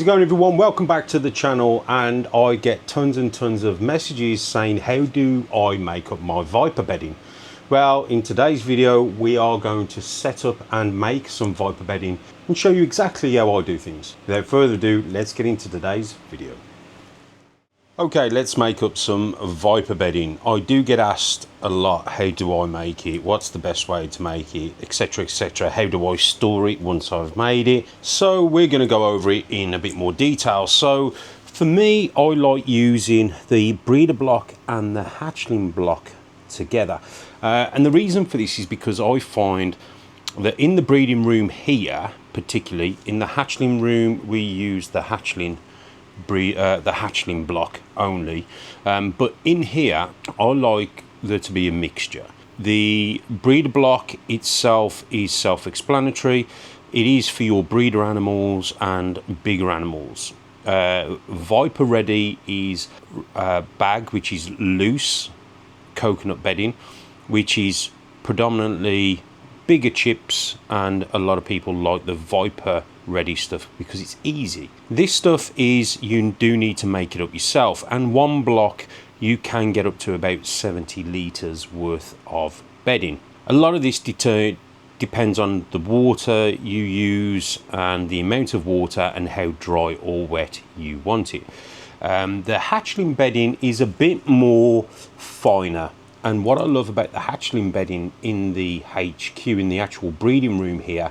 going, everyone? Welcome back to the channel. And I get tons and tons of messages saying, how do I make up my Viper bedding? Well, in today's video we are going to set up and make some Viper bedding and show you exactly how I do things. Without further ado, let's get into today's video. Okay, let's make up some Viper bedding. I do get asked a lot, how do I make it? What's the best way to make it? Etc, etc. How do I store it once I've made it? So we're going to go over it in a bit more detail. So for me, I like using the breeder block and the hatchling block together. And the reason for this is because I find that in the breeding room here, particularly in the hatchling room, we use the hatchling block only, but in here I like there to be a mixture. The breeder block itself is self-explanatory. It is for your breeder animals and bigger animals. Viper Ready is a bag which is loose coconut bedding, which is predominantly bigger chips, and a lot of people like the Viper Ready stuff because it's easy. This stuff is, you do need to make it up yourself, and one block you can get up to about 70 litres worth of bedding. A lot of this depends on the water you use and the amount of water and how dry or wet you want it. The hatchling bedding is a bit more finer, and what I love about the hatchling bedding in the HQ, in the actual breeding room here,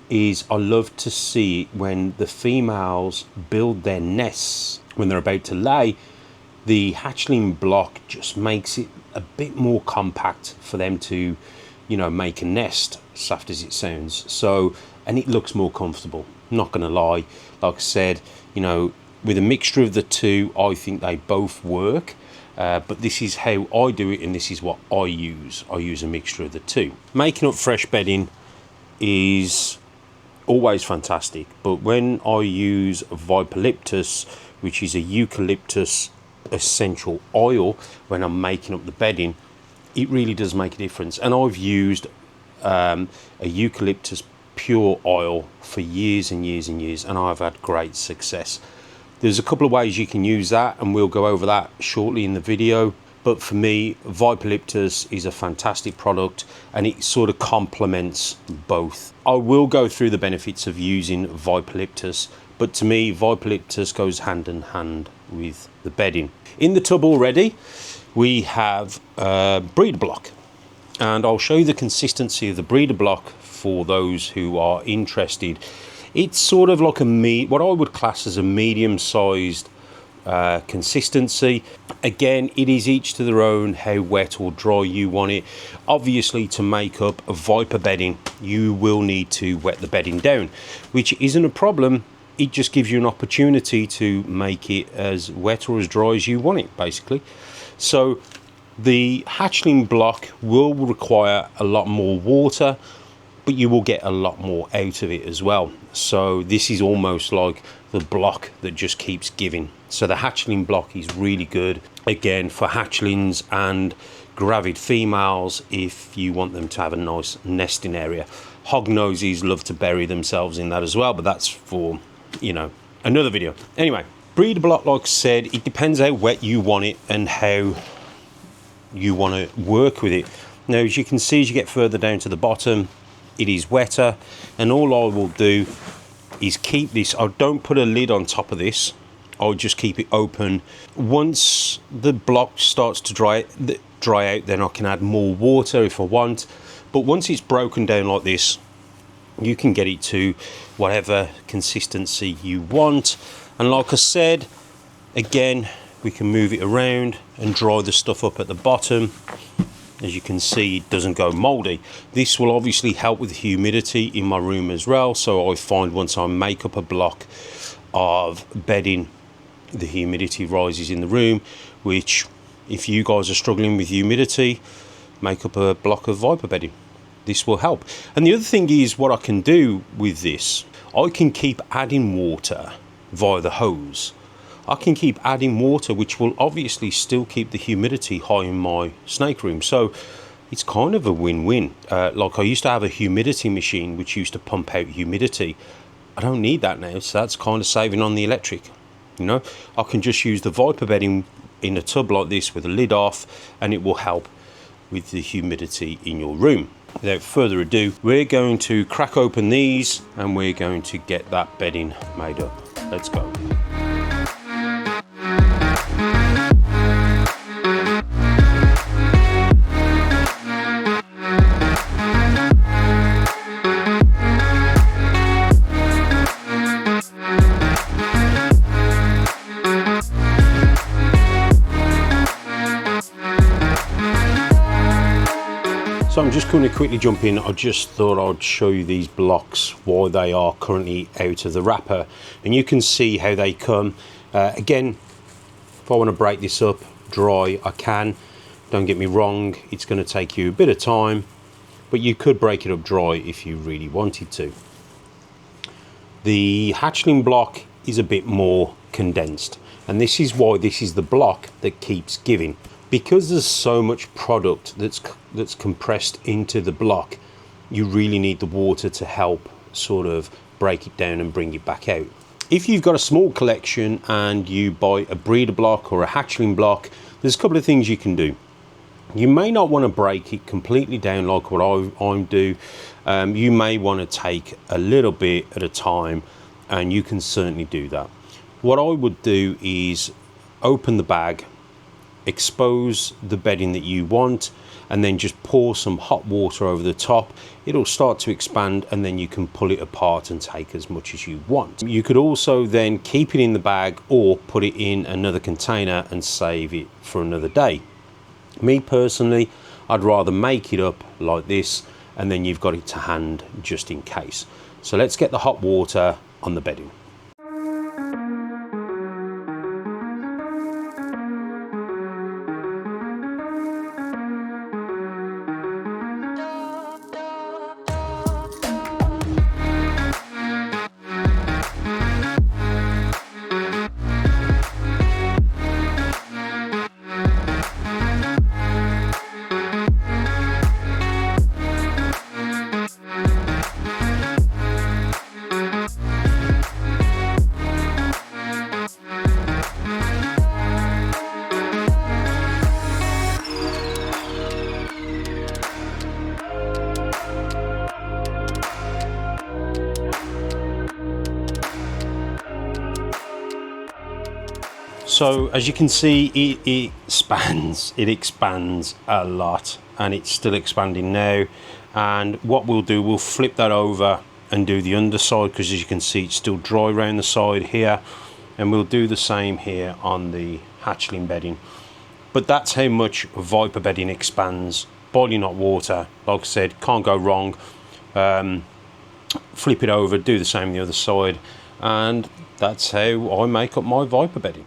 is I love to see when the females build their nests, when they're about to lay, the hatchling block just makes it a bit more compact for them to, you know, make a nest, soft as it sounds. So, and it looks more comfortable, not gonna lie. Like I said, you know, with a mixture of the two, I think they both work. But this is how I do it, and this is what I use. I use a mixture of the two. Making up fresh bedding is always fantastic, but when I use Viperliptus, which is a eucalyptus essential oil, when I'm making up the bedding, it really does make a difference. And I've used a eucalyptus pure oil for years and years and years, and I've had great success. There's a couple of ways you can use that, and we'll go over that shortly in the video. But for me, Viperliptus is a fantastic product, and it sort of complements both. I will go through the benefits of using Viperliptus, but to me, Viperliptus goes hand in hand with the bedding. In the tub already, we have a breeder block, and I'll show you the consistency of the breeder block for those who are interested. It's sort of like what I would class as a medium-sized consistency. Again, it is each to their own how wet or dry you want it. Obviously, to make up a Viper bedding, you will need to wet the bedding down, which isn't a problem. It just gives you an opportunity to make it as wet or as dry as you want it, basically. So the hatchling block will require a lot more water, but you will get a lot more out of it as well. So this is almost like the block that just keeps giving. So the hatchling block is really good, again, for hatchlings and gravid females, if you want them to have a nice nesting area. Hognoses love to bury themselves in that as well, but that's for, you know, another video. Anyway, breeder block, like I said, it depends how wet you want it and how you want to work with it. Now, as you can see, as you get further down to the bottom, it is wetter, and all I will do is keep this. I don't put a lid on top of this. I'll just keep it open. Once the block starts to dry out, then I can add more water if I want. But once it's broken down like this, you can get it to whatever consistency you want. And like I said, again, we can move it around and dry the stuff up at the bottom. As you can see, it doesn't go mouldy. This will obviously help with the humidity in my room as well. So I find once I make up a block of bedding, the humidity rises in the room, which, if you guys are struggling with humidity, make up a block of Viper bedding. This will help. And the other thing is, what I can do with this, I can keep adding water via the hose. I can keep adding water, which will obviously still keep the humidity high in my snake room. So it's kind of a win-win. Like I used to have a humidity machine which used to pump out humidity. I don't need that now, so that's kind of saving on the electric. You know, I can just use the Viper bedding in a tub like this with the lid off, and it will help with the humidity in your room. Without further ado, we're going to crack open these and we're going to get that bedding made up. Let's go. So I'm just going to quickly jump in. I just thought I'd show you these blocks, why they are currently out of the wrapper, and you can see how they come. Again, if I want to break this up dry, I can. Don't get me wrong, it's going to take you a bit of time, but you could break it up dry if you really wanted to. The hatchling block is a bit more condensed, and this is why this is the block that keeps giving. Because there's so much product that's compressed into the block, you really need the water to help sort of break it down and bring it back out. If you've got a small collection and you buy a breeder block or a hatchling block, there's a couple of things you can do. You may not want to break it completely down like what I do. You may want to take a little bit at a time, and you can certainly do that. What I would do is open the bag, expose the bedding that you want, and then just pour some hot water over the top. It'll start to expand, and then you can pull it apart and take as much as you want. You could also then keep it in the bag or put it in another container and save it for another day. Me personally, I'd rather make it up like this, and then you've got it to hand just in case. So let's get the hot water on the bedding. So as you can see, it expands a lot, and it's still expanding now. And what we'll do, we'll flip that over and do the underside, because as you can see, it's still dry around the side here, and we'll do the same here on the hatchling bedding. But that's how much Viper bedding expands. Boiling hot water, like I said, can't go wrong. Flip it over, do the same on the other side, and that's how I make up my Viper bedding.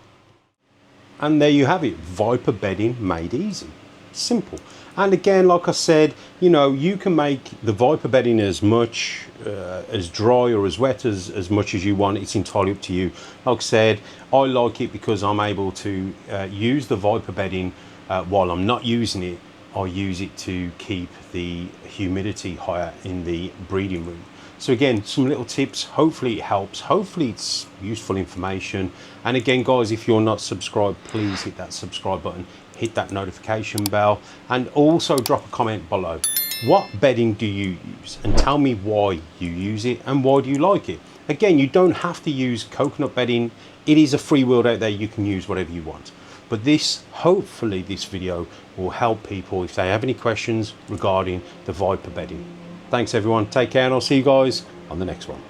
And there you have it, Viper bedding made easy, simple. And again, like I said, you know, you can make the Viper bedding as much as dry or as wet as much as you want. It's entirely up to you. Like I said, I like it because I'm able to use the Viper bedding while I'm not using it. I use it to keep the humidity higher in the breeding room. So again, some little tips, hopefully it helps, hopefully it's useful information. And again, guys, if you're not subscribed, please hit that subscribe button, hit that notification bell, and also drop a comment below. What bedding do you use? And tell me why you use it and why do you like it? Again, you don't have to use coconut bedding. It is a free world out there, you can use whatever you want. But this, hopefully this video will help people if they have any questions regarding the Viper bedding. Thanks everyone, take care, and I'll see you guys on the next one.